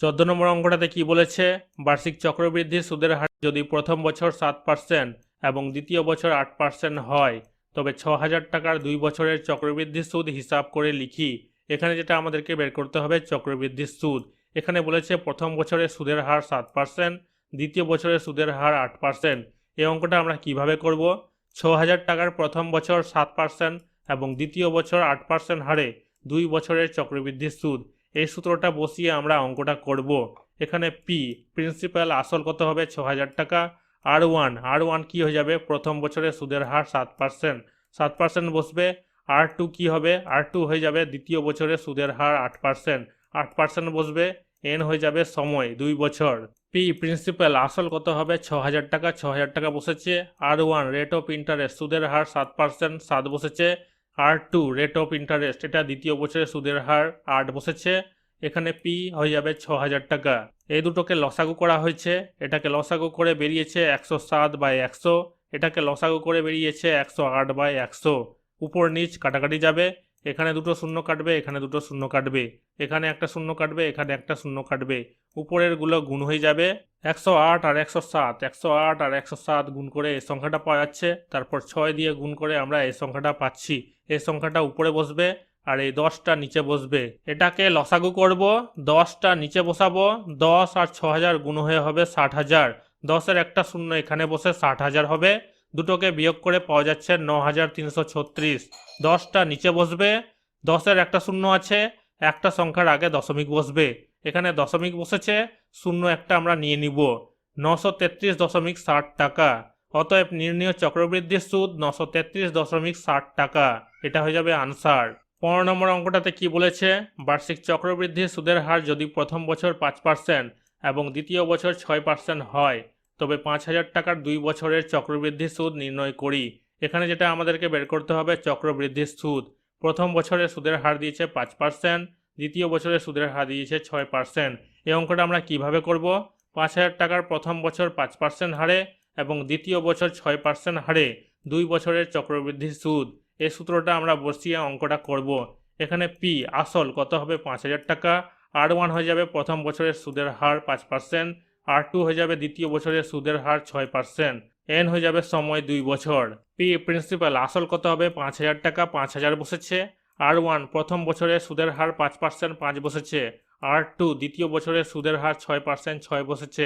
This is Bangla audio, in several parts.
14 নম্বর অঙ্কটাতে কি বলেছে, বার্ষিক চক্রবৃদ্ধি সুদের হার যদি প্রথম বছর 7% এবং দ্বিতীয় বছর 8% হয়, তবে 6,000 টাকার 2 বছরের চক্রবৃদ্ধি সুদ হিসাব করে লিখি। এখানে যেটা আমাদেরকে বের করতে হবে চক্রবৃদ্ধি সুদ। এখানে বলেছে প্রথম বছরের সুদের হার 7%, দ্বিতীয় বছরের সুদের হার 8%। এই অঙ্কটা আমরা কিভাবে করব? 6,000 টাকার প্রথম বছর 7% এবং দ্বিতীয় বছর 8% হারে 2 বছরের চক্রবৃদ্ধি সুদ, এই সূত্রটা বসিয়ে আমরা অঙ্কটা করব। এখানে পি প্রিন্সিপাল আসল কত হবে 6,000 টাকা, আর ওয়ান কি হয়ে যাবে, প্রথম বছরের সুদের হার 7%, 7% বসবে। আর টু কি হবে, আর টু হয়ে যাবে দ্বিতীয় বছরের সুদের হার 8%, 8% বসবে। এন হয়ে যাবে সময় 2 বছর। পি প্রিন্সিপাল আসল কত হবে 6,000 টাকা, 6,000 টাকা বসেছে। আর1 রেট অফ ইন্টারেস্ট সুদের হার 7%, 7 বসেছে। আর2 রেট অফ ইন্টারেস্ট এটা দ্বিতীয় বছরের সুদের হার 8 বসেছে। এখানে পি হয়ে যাবে 6,000 টাকা। এই দুটোকে লসাগু করা হয়েছে, এটাকে লসাগু করে বেরিয়েছে 107/100, এটাকে লসাগু করে বেরিয়েছে 108/100। উপর নিচ কাটাকাটি যাবে, এখানে দুটো শূন্য কাটবে, এখানে দুটো শূন্য কাটবে, এখানে একটা শূন্য কাটবে, এখানে একটা শূন্য কাটবে, উপরের গুলো গুণ হয়ে যাবে। 108 আর 107, 108 আর 107 গুণ করে এই সংখ্যাটা পাওয়া যাচ্ছে, তারপর 6 দিয়ে গুণ করে আমরা এই সংখ্যাটা পাচ্ছি। এই সংখ্যাটা উপরে বসবে আর এই 10টা নিচে বসবে। এটাকে লসাগু করব, 10টা নিচে বসাবো, 10 আর 6,000 গুণ হয়ে হবে 60,000। 10-এর একটা শূন্য এখানে বসে 60,000 হবে। দুটোকে বিয়োগ করে পাওয়া যাচ্ছে 9,336। 10টা নিচে বসবে, 10-এর একটা শূন্য আছে, একটা সংখ্যার আগে দশমিক বসবে, এখানে দশমিক বসেছে, শূন্য একটা আমরা নিয়ে নিব। 933.60 টাকা। অতএব নির্ণীয় চক্রবৃদ্ধির সুদ 933.60 টাকা। এটা হয়ে যাবে আনসার। 15 নম্বর অঙ্কটাতে কি বলেছে, বার্ষিক চক্রবৃদ্ধি সুদের হার যদি প্রথম বছর 5% এবং দ্বিতীয় বছর 6% হয়, তবে 5,000 টাকার 2 বছরের চক্রবৃদ্ধি সুদ নির্ণয় করি। এখানে যেটা আমাদেরকে বের করতে হবে চক্রবৃদ্ধির সুদ। প্রথম বছরের সুদের হার দিয়েছে 5%, দ্বিতীয় বছরের সুদের হার দিয়েছে 6%। এই অঙ্কটা আমরা কিভাবে করব? 5,000 টাকার প্রথম বছর 5% হারে এবং দ্বিতীয় বছর 6% হারে 2 বছরের চক্রবৃদ্ধি সুদ, এই সূত্রটা আমরা বসিয়ে অঙ্কটা করব। এখানে পি আসল কত হবে 5,000 টাকা, আর1 হয়ে যাবে প্রথম বছরের সুদের হার 5%, আর2 হয়ে যাবে দ্বিতীয় বছরের সুদের হার 6%, এন হয়ে যাবে সময় 2 বছর। পি প্রিন্সিপাল আসল কত হবে 5,000 টাকা, 5,000 বসেছে। আর1 প্রথম বছরের সুদের হার 5%, 5 বসেছে। আর2 দ্বিতীয় বছরের সুদের হার 6%, 6 বসেছে।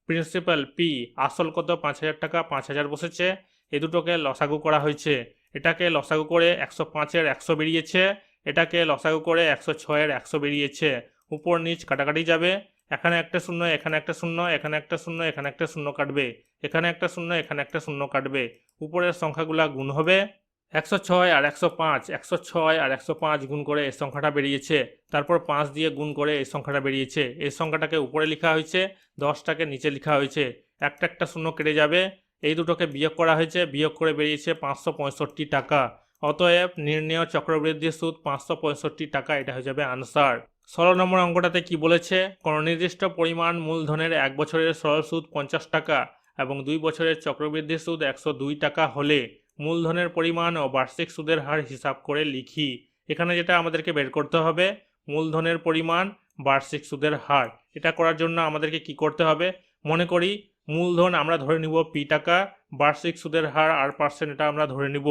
প্রিন্সিপাল পি আসল কত 5,000 টাকা, 5,000 বসেছে। এই দুটোকে লসাগু করা হয়েছে, এটাকে লসাগু করে 105-এর 100 বেরিয়েছে, এটাকে লসাগু করে 106-এর 100 বেরিয়েছে। উপর নিচ কাটাকাটি যাবে, এখানে একটা শূন্য, এখানে একটা শূন্য, এখানে একটা শূন্য, এখানে একটা শূন্য কাটবে, এখানে একটা শূন্য, এখানে একটা শূন্য কাটবে, উপরের সংখ্যাগুলা গুণ হবে। 106 আর 105, 106 আর 105 গুণ করে এই সংখ্যাটা বেরিয়েছে, তারপর 5 দিয়ে গুণ করে এই সংখ্যাটা বেরিয়েছে। এই সংখ্যাটাকে উপরে লেখা হয়েছে, 10টাকে নিচে লেখা হয়েছে, একটা একটা শূন্য কেটে যাবে, এই দুটোকে বিয়োগ করা হয়েছে, বিয়োগ করে বেরিয়েছে 565 টাকা। অতএব নির্ণেয় চক্রবৃদ্ধি সুদ 565 টাকা, এটা হয়ে যাবে আনসার। 16 নম্বর অঙ্কটাতে কি বলেছে, কোনো নির্দিষ্ট পরিমাণ মূলধনের 1 বছরের সরল সুদ 50 টাকা এবং 2 বছরের চক্রবৃদ্ধি সুদ 102 টাকা হলে মূলধনের পরিমাণ ও বার্ষিক সুদের হার হিসাব করে লিখি। এখানে যেটা আমাদেরকে বের করতে হবে মূলধনের পরিমাণ, বার্ষিক সুদের হার। এটা করার জন্য আমাদেরকে কি করতে হবে, মনে করি মূলধন আমরা ধরে নিব পি টাকা, বার্ষিক সুদের হার আর%, এটা আমরা ধরে নিব।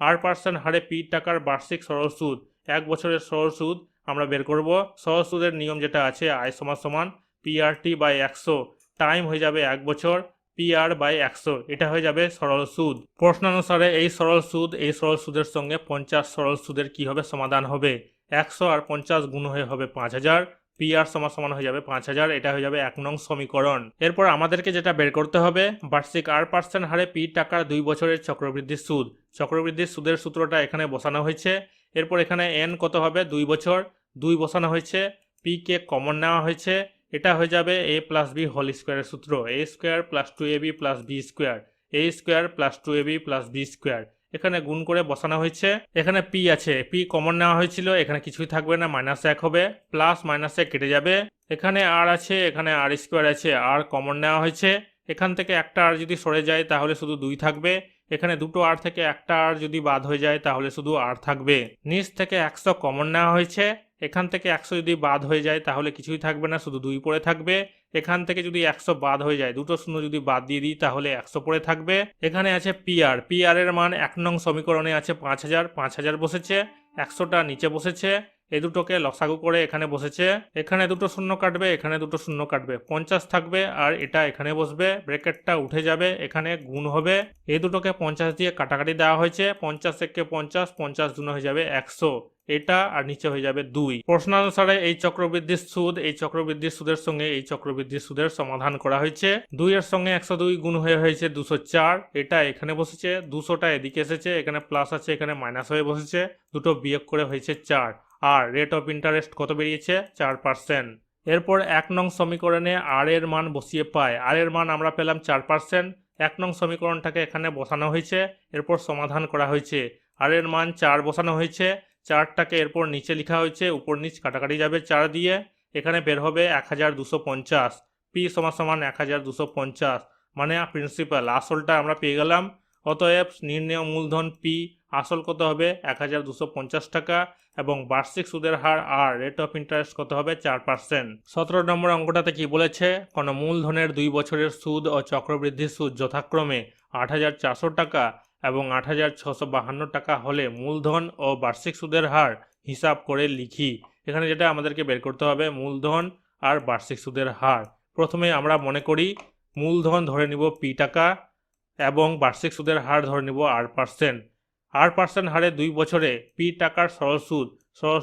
আর% হারে পি টাকার বার্ষিক সরল সুদ, 1 বছরের সরল সুদ আমরা বের করব। সরল সুদের নিয়ম যেটা আছে আই সমান PRT/100, টাইম হয়ে যাবে 1 বছর, PR/100, এটা হয়ে যাবে সরল সুদ। প্রশ্নানুসারে এই সরল সুদের সঙ্গে 50 সরল সুদের কি হবে, সমাধান হবে। 100 আর 50 গুণ হয়ে হবে 5,000, PR সমান হয়ে যাবে 5,000, এটা হয়ে যাবে 1 নং সমীকরণ। এরপর আমাদেরকে যেটা বের করতে হবে বার্ষিক আর% হারে পি টাকার 2 বছরের চক্রবৃদ্ধি সুদ। চক্রবৃদ্ধির সুদের সূত্রটা এখানে বসানো হয়েছে। এরপর এখানে এন কত হবে 2 বছর, 2 বসানো হয়েছে, পি কে কমন নেওয়া হয়েছে, এটা হয়ে যাবে a+b হোল স্কয়ারের সূত্র, a square plus 2ab plus b square, a square plus 2ab plus b square. এখানে গুণ করে বসানো হয়েছে, এখানে পি আছে, পি কমন নেওয়া হয়েছিল, এখানে কিছুই থাকবে না, -1 হবে, প্লাস মাইনাসে কেটে যাবে। এখানে আর আছে, এখানে আর স্কয়ার আছে, আর কমন নেওয়া হয়েছে, এখান থেকে একটা আর যদি সরে যায় তাহলে শুধু 2 থাকবে, এখানে দুটো আর থেকে একটা আর যদি বাদ হয়ে যায় তাহলে শুধু আর থাকবে। নিচ থেকে 100 কমন নেওয়া হয়েছে, এখান থেকে 100 যদি বাদ হয়ে যায় তাহলে কিছুই থাকবে না, শুধু 2 পড়ে থাকবে। এখান থেকে যদি 100 বাদ হয়ে যায়, দুটো শূন্য যদি বাদ দিয়ে দিই তাহলে 100 পড়ে থাকবে। এখানে আছে পিআর, পিআর এর মান 1 নং সমীকরণে আছে 5000, 5000 বসেছে, 100টা নিচে বসেছে, এই দুটোকে লসাগু করে এখানে বসেছে। এখানে দুটো শূন্য কাটবে, এখানে দুটো শূন্য কাটবে, 50 থাকবে আর এটা এখানে বসবে, ব্র্যাকেটটা উঠে যাবে, এখানে গুণ হবে। এই দুটোকে 50 দিয়ে কাটাকাটি দেওয়া হয়েছে, 50 একে 50, 50 গুণ হয়ে যাবে 100, এটা আর নিচে হয়ে যাবে 2। প্রশ্নানুসারে এই চক্রবৃদ্ধির সুদ, এই চক্রবৃদ্ধির সুদের সঙ্গে এই চক্রবৃদ্ধির সুদের সমাধান করা হয়েছে। 2 এর সঙ্গে 102 গুণ হয়ে হয়েছে 204, এটা এখানে বসেছে, 200টা এদিকে এসেছে, এখানে প্লাস আছে, এখানে মাইনাস হয়ে বসেছে, দুটো বিয়োগ করে হয়েছে 4। আর রেট অফ ইন্টারেস্ট কত বেরিয়েছে? 4%। এরপর 1 নং সমীকরণে আর এর মান বসিয়ে পায়, আর এর মান আমরা পেলাম 4%। 1 নং সমীকরণটাকে এখানে বসানো হয়েছে, এরপর সমাধান করা হয়েছে। আর এর মান 4 বসানো হয়েছে, 4টাকে এরপর নিচে লেখা হয়েছে, উপর নিচ কাটাকাটি যাবে 4 দিয়ে, এখানে বের হবে 1250। পি সমান 1250, মানে প্রিন্সিপাল আসলটা আমরা পেয়ে গেলাম। অতএব নির্ণেয় মূলধন পি আসল কত হবে? 1250 টাকা, এবং বার্ষিক সুদের হার আর রেট অফ ইন্টারেস্ট কত হবে? 4%। 17 নম্বর অঙ্কটাতে কি বলেছে? কোনো মূলধনের 2 বছরের সুদ ও চক্রবৃদ্ধির সুদ যথাক্রমে 8400 টাকা এবং 8652 টাকা হলে মূলধন ও বার্ষিক সুদের হার হিসাব করে লিখি। এখানে যেটা আমাদেরকে বের করতে হবে মূলধন আর বার্ষিক সুদের হার। প্রথমে আমরা মনে করি মূলধন ধরে নিব পি টাকা এবং বার্ষিক সুদের হার ধরে নিব R%। R% হারে 2 বছরে পি টাকার সরল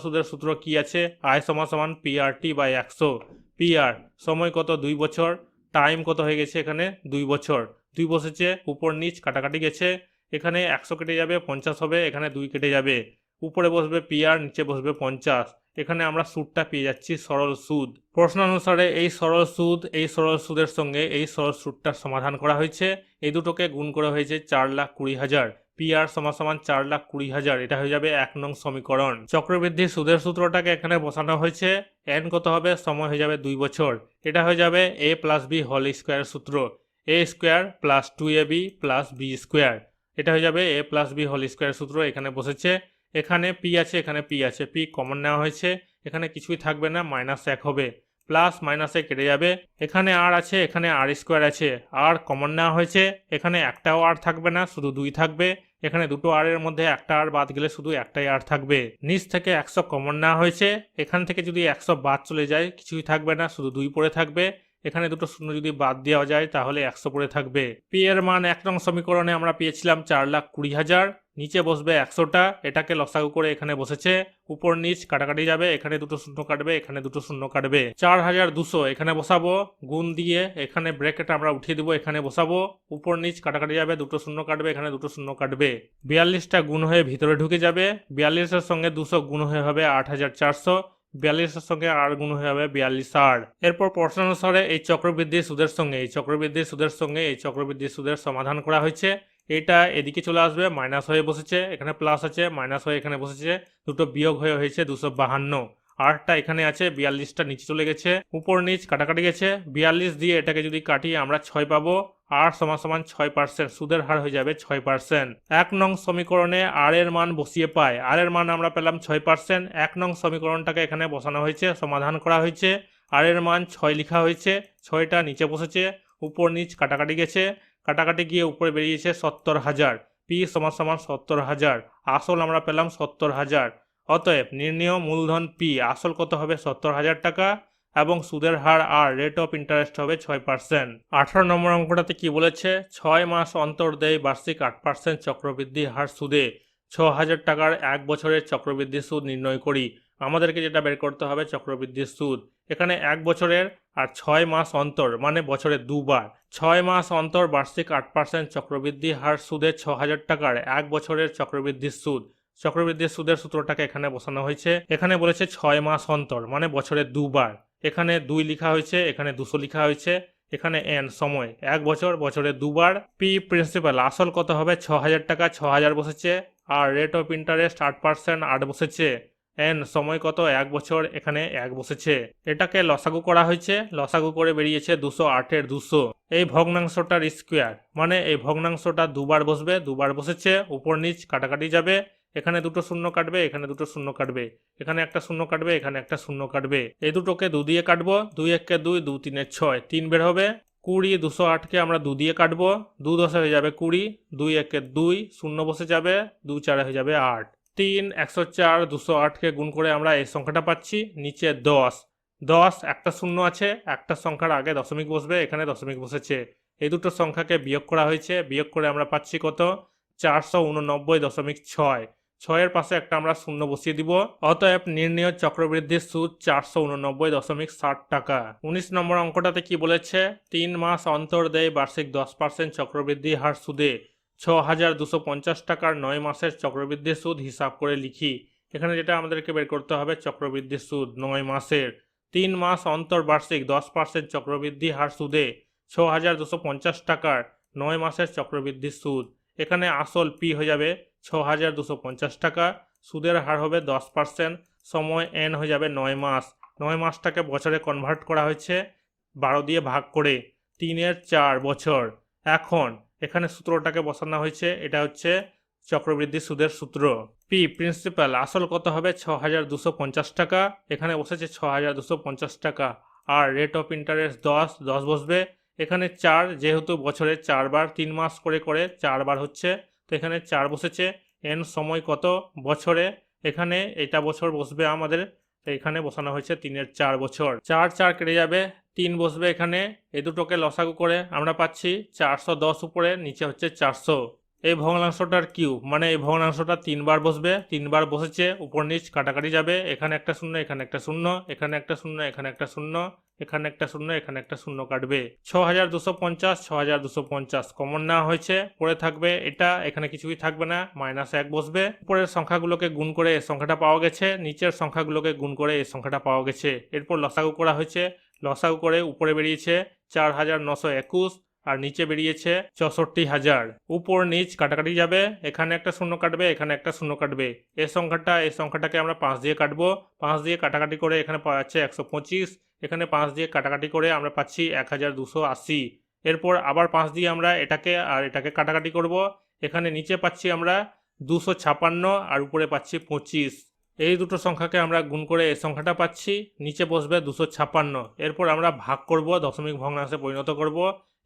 সুদের সূত্র কি আছে? আয় সমান PRT/100। পিআর সময় কত? 2 বছর, টাইম কত হয়ে গেছে এখানে? 2 বছর, 2 বসেছে, উপর নিচ কাটাকাটি গেছে, এখানে 100 কেটে যাবে, 50 হবে, এখানে 2 কেটে যাবে, উপরে বসবে পিআর, নিচে বসবে 50। এখানে আমরা সুদটা পেয়ে যাচ্ছি সরল সুদ। প্রশ্ন অনুসারে এই সরল সুদের সঙ্গে এই সরল সুদটার সমাধান করা হয়েছে। এই দুটোকে গুণ করা হয়েছে 4,20,000। পিআর সমান 4,20,000, এটা হয়ে যাবে 1 নং সমীকরণ। চক্রবৃদ্ধি সুদের সূত্রটাকে এখানে বসানো হয়েছে, এন কত হবে? সময় হয়ে যাবে 2 বছর, এটা হয়ে যাবে a plus B whole square সূত্র, a square plus 2ab plus B square, এটা হয়ে যাবে a plus B whole square সূত্র, এখানে বসেছে। এখানে পি আছে, এখানে পি আছে, পি কমন নেওয়া হয়েছে, এখানে কিছুই থাকবে না, -1 হবে, প্লাস মাইনাসে কেটে যাবে, এখানে আর আছে, এখানে আর স্কোয়ার আছে, আর কমন নেওয়া হয়েছে, এখানে একটাও আর থাকবে না, শুধু 2 থাকবে, এখানে দুটো আর এর মধ্যে একটা আর বাদ গেলে শুধু একটাই আর থাকবে। নিচ থেকে 100 কমন নেওয়া হয়েছে, এখান থেকে যদি 100 বাদ চলে যায় কিছুই থাকবে না, শুধু 2 পড়ে থাকবে, এখানে দুটো শূন্য যদি বাদ দেওয়া যায় তাহলে 100 পড়ে থাকবে। পি এর মান 1 নং সমীকরণে আমরা পেয়েছিলাম 4,20,000, নিচে বসবে 100টা, এটাকে লসাগু করে এখানে বসেছে, উপর নিচ কাটাকাটি যাবে, এখানে দুটো শূন্য কাটবে, এখানে দুটো শূন্য কাটবে, 4200 এখানে বসাবো, গুণ দিয়ে এখানে ব্র্যাকেট আমরা উঠিয়ে দিব, এখানে বসাবো, উপর নিচ কাটাকাটি যাবে, দুটো শূন্য কাটবে, এখানে দুটো শূন্য কাটবে, 42টা গুণ হয়ে ভিতরে ঢুকে যাবে, 42-এর সঙ্গে 200 গুণ হয়ে হবে 8400, 42-এর সঙ্গে আর গুণ হয়ে যাবে 42R। এরপর প্রশ্ন অনুসারে এই চক্রবৃদ্ধির সুদের সঙ্গে এই চক্রবৃদ্ধির সুদের সমাধান করা হয়েছে। এটা এদিকে চলে আসবে, মাইনাস হয়ে বসেছে, এখানে প্লাস আছে, মাইনাস হয়ে এখানে বসেছে, দুটো বিয়োগ হয়ে হয়েছে 252, আরটা এখানে আছে, 42টা নিচে চলে গেছে, উপর নিচ কাটাকাটি গেছে, 42 দিয়ে এটাকে যদি কাটি আমরা 6 পাবো, আর সমান 6%, সুদের হার হয়ে যাবে 6%। 1 নং সমীকরণে আর এর মান বসিয়ে পায়, আর এর মান আমরা পেলাম 6%, 1 নং সমীকরণটাকে এখানে বসানো হয়েছে, সমাধান করা হয়েছে, আর এর মান 6 লেখা হয়েছে, 6টা নিচে বসেছে, উপর নিচ কাটাকাটি গেছে, কাটাকাটি গিয়ে উপরে বেরিয়েছে 70,000, পি সমান 70,000, আসল আমরা পেলাম 70,000। অতএব নির্ণেয় মূলধন পি আসল কত হবে? 70,000 টাকা, এবং সুদের হার আর রেট অফ ইন্টারেস্ট হবে 6%। 18 নম্বর অঙ্কটাতে কি বলেছে? 6 মাস অন্তর দেয় বার্ষিক 8% চক্রবৃদ্ধি হার সুদে 6,000 টাকার 1 বছরের চক্রবৃদ্ধি সুদ নির্ণয় করি। আমাদেরকে যেটা বের করতে হবে চক্রবৃদ্ধির সুদ, এখানে 1 বছরের আর 6 মাস অন্তর, মানে বছরে 2 বার, 6 মাস অন্তর বার্ষিক 8% চক্রবৃদ্ধি হার সুদে 6,000 টাকার 1 বছরের চক্রবৃদ্ধির সুদ। চক্রবৃদ্ধির সুদের সূত্রটাকে এখানে বসানো হয়েছে, এখানে বলেছে 6 মাস অন্তর, মানে বছরে 2 বার, এখানে 2 লেখা হয়েছে, এখানে 200 লেখা হয়েছে, এখানে এন সময় 1 বছর, বছরে 2 বার, পি প্রিন্সিপাল আসল কত হবে? 6,000 টাকা, 6,000 বসেছে, আর রেট অফ ইন্টারেস্ট 8%, 8 বসেছে, এন সময় কত? 1 বছর, এখানে 1 বসেছে, এটাকে লসাগু করা হয়েছে, লসাগু করে বেরিয়েছে 208-এর 200। এই ভগ্নাংশটার স্কোয়ার, মানে এই ভগ্নাংশটা 2 বার বসবে, 2 বার বসেছে, উপর নিচ কাটাকাটি যাবে, এখানে দুটো শূন্য কাটবে, এখানে দুটো শূন্য কাটবে, এখানে একটা শূন্য কাটবে, এখানে একটা শূন্য কাটবে। এই দুটোকে 2 দিয়ে কাটবো, 2 একে 2, 2 3 6, 3 বের হবে। 20, 208কে আমরা 2 দিয়ে কাটবো, 2 10 হয়ে যাবে 20, 2 একে 2, শূন্য বসে যাবে, 2 4 হয়ে যাবে 8। 3 104, 208কে গুণ করে আমরা এই সংখ্যাটা পাচ্ছি, নিচে 10। 10 একটা শূন্য আছে, একটা সংখ্যার আগে দশমিক বসবে, এখানে দশমিক বসেছে। এই দুটো সংখ্যাকে বিয়োগ করা হয়েছে, বিয়োগ করে আমরা পাচ্ছি কত, 489.6। 6-এর পাশে একটা আমরা শূন্য বসিয়ে দিব। অতএব নির্ণেয় চক্রবৃদ্ধির সুদ 489.60 টাকা। 19 নম্বর অঙ্কটাতে কি বলেছে, 3 মাস অন্তর দেয় বার্ষিক 10% চক্রবৃদ্ধি হার সুদে 6,250 টাকার 9 মাসের চক্রবৃদ্ধির সুদ হিসাব করে লিখি। এখানে যেটা আমাদেরকে বের করতে হবে চক্রবৃদ্ধির সুদ 9 মাসের। 3 মাস অন্তর বার্ষিক 10% চক্রবৃদ্ধি হার সুদে 6,250 টাকার 9 মাসের চক্রবৃদ্ধির সুদ। এখানে আসল পি হয়ে যাবে 6,250 টাকা, সুদের হার হবে 10%, সময় এন হয়ে যাবে 9 মাস। 9 মাসটাকে বছরে কনভার্ট করা হয়েছে 12 দিয়ে ভাগ করে, 3-এর 4 বছর। এখন এখানে সূত্রটাকে বসানো হয়েছে, এটা হচ্ছে চক্রবৃদ্ধি সুদের সূত্র। পি প্রিন্সিপাল, আসল কত হবে 6,250 টাকা, এখানে বসেছে 6,250 টাকা। আর রেট অফ ইন্টারেস্ট 10, 10 বসবে। এখানে 4, যেহেতু বছরে 4 বার 3 মাস করে করে 4 বার হচ্ছে, তো এখানে 4 বসেছে। এন সময় কত বছরে, এখানে এটা বছর বসবে আমাদের, এখানে বসানো হয়েছে 3-এর 4 বছর। 4 4 কেটে যাবে, 3 বসবে এখানে। এই দুটোকে লসাগু করে আমরা পাচ্ছি 410 উপরে, নিচে হচ্ছে 400। এই ভগ্নাংশটার কিউব, মানে এই ভগ্নাংশটা 3 বার বসবে, 3 বার বসেছে, উপর নিচ কাটাকাটি যাবে, এখানে একটা শূন্য, এখানে একটা শূন্য, এখানে একটা শূন্য, এখানে একটা শূন্য, এখানে একটা শূন্য, এখানে একটা শূন্য কাটবে। 6,250, 6,250 কমন নেওয়া হয়েছে, পরে থাকবে এটা, এখানে কিছুই থাকবে না, -1 বসবে। উপরের সংখ্যাগুলোকে গুণ করে এই সংখ্যাটা পাওয়া গেছে, নিচের সংখ্যাগুলোকে গুণ করে এই সংখ্যাটা পাওয়া গেছে। এরপর লসাগু করা হয়েছে, লসাগু করে উপরে বেরিয়েছে 4,921 আর নিচে বেরিয়েছে 64,000। উপর নিচ কাটাকাটি যাবে, এখানে একটা শূন্য কাটবে, এখানে একটা শূন্য কাটবে। এই সংখ্যাটাকে আমরা 5 দিয়ে কাটবো, 5 দিয়ে কাটাকাটি করে এখানে পাওয়া যাচ্ছে 125, এখানে 5 দিয়ে কাটাকাটি করে আমরা পাচ্ছি 1,280। এরপর আবার 5 দিয়ে আমরা এটাকে আর এটাকে কাটাকাটি করব, এখানে নিচে পাচ্ছি আমরা 256 আর উপরে পাচ্ছি 25। এই দুটো সংখ্যাকে আমরা গুণ করে এই সংখ্যাটা পাচ্ছি, নিচে বসবে 256। এরপর আমরা ভাগ করব, দশমিক ভগ্নাংশে পরিণত করব।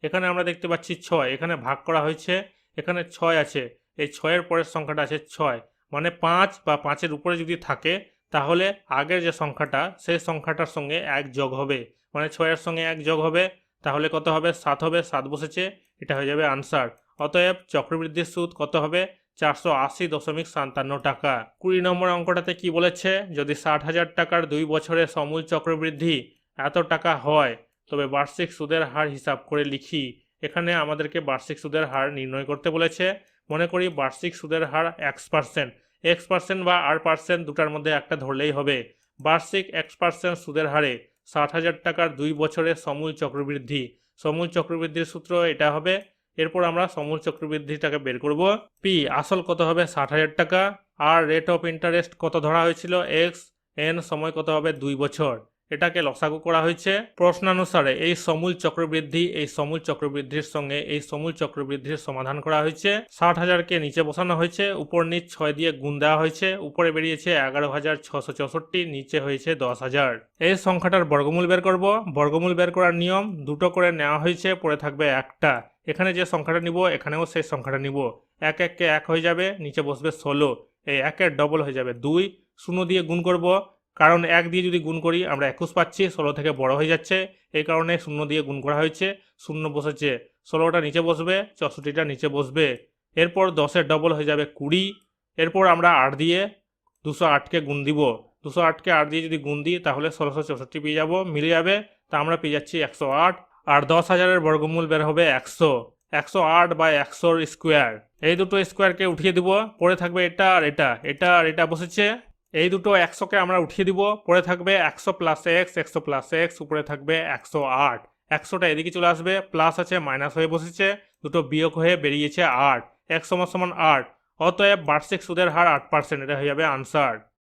এখানে আমরা দেখতে পাচ্ছি 6, এখানে ভাগ করা হয়েছে, এখানে 6 আছে, এই 6-এর পরের সংখ্যাটা আছে 6, মানে 5 বা 5-এর উপরে যদি থাকে তাহলে আগের যে সংখ্যাটা সেই সংখ্যাটার সঙ্গে 1 যোগ হবে, মানে 6-এর সঙ্গে 1 যোগ হবে, তাহলে কত হবে 7 হবে, 7 বসেছে, এটা হয়ে যাবে আনসার। অতএব চক্রবৃদ্ধির সুদ কত হবে 480.57 টাকা। 20 নম্বর অঙ্কটাতে কি বলেছে, যদি 60,000 টাকার 2 বছরের সমূল চক্রবৃদ্ধি এত টাকা হয় তবে বার্ষিক সুদের হার হিসাব করে লিখি। এখানে আমাদেরকে বার্ষিক সুদের হার নির্ণয় করতে বলেছে। মনে করি বার্ষিক সুদের হার x%, x% বা r% দুটার মধ্যে একটা ধরলেই হবে। বার্ষিক x% সুদের হারে 60,000 টাকার 2 বছরের সমূল চক্রবৃদ্ধি, সমূল চক্রবৃদ্ধির সূত্র এটা হবে। এরপর আমরা সমূল চক্রবৃদ্ধিটাকে বের করব। পি আসল কত হবে 60,000 টাকা, আর রেট অফ ইন্টারেস্ট কত ধরা হয়েছিল x, এন সময় কত হবে 2 বছর, এটাকে লসাগু করা হয়েছে। প্রশ্নানুসারে এই সমূল চক্রবৃদ্ধির সঙ্গে এই সমূল চক্রবৃদ্ধির সমাধান করা হয়েছে। 60,000কে নিচে বসানো হয়েছে, উপর নিচ 6 দিয়ে গুণ দেওয়া হয়েছে, উপরে বেরিয়েছে 11,664, নিচে হয়েছে 10,000। এই সংখ্যাটার বর্গমূল বের করব। বর্গমূল বের করার নিয়ম, দুটো করে নেওয়া হয়েছে, পরে থাকবে একটা। এখানে যে সংখ্যাটা নিব এখানেও সেই সংখ্যাটা নিব, 1 1 কে 1 হয়ে যাবে, নিচে বসবে 16, এই 1-এর ডবল হয়ে যাবে 2, 0 দিয়ে গুণ করব, কারণ 1 দিয়ে যদি গুণ করি আমরা 21 পাচ্ছি, 16 থেকে বড় হয়ে যাচ্ছে, এই কারণে 0 দিয়ে গুণ করা হয়েছে, 0 বসেছে, 16টা নিচে বসবে, 64টা নিচে বসবে। এরপর 10-এর ডবল হয়ে যাবে 20, এরপর আমরা 8 দিয়ে 208কে গুণ দিব, 208কে 8 দিয়ে যদি গুণ দিই তাহলে 1664 পেয়ে যাব, মিলে যাবে, তা আমরা পেয়ে যাচ্ছি 108। আর 10,000-এর বর্গমূল বের হবে 100, 108 বা 100-র স্কোয়ার। এই দুটো স্কোয়ারকে উঠিয়ে দিব, পরে থাকবে এটা আর এটা, এটা আর এটা বসেছে, এই দুটো 100কে আমরা উঠিয়ে দিব, পরে থাকবে 100 প্লাস এক্স, 100 প্লাস এক্স, উপরে থাকবে 108। 100টা এদিকে চলে আসবে, প্লাস আছে মাইনাস হয়ে বসেছে, দুটো বিয়োগ হয়ে বেরিয়েছে 8, 1 = 8। অতএব বার্ষিক সুদের হার 8%, এটা হয়ে যাবে আনসার।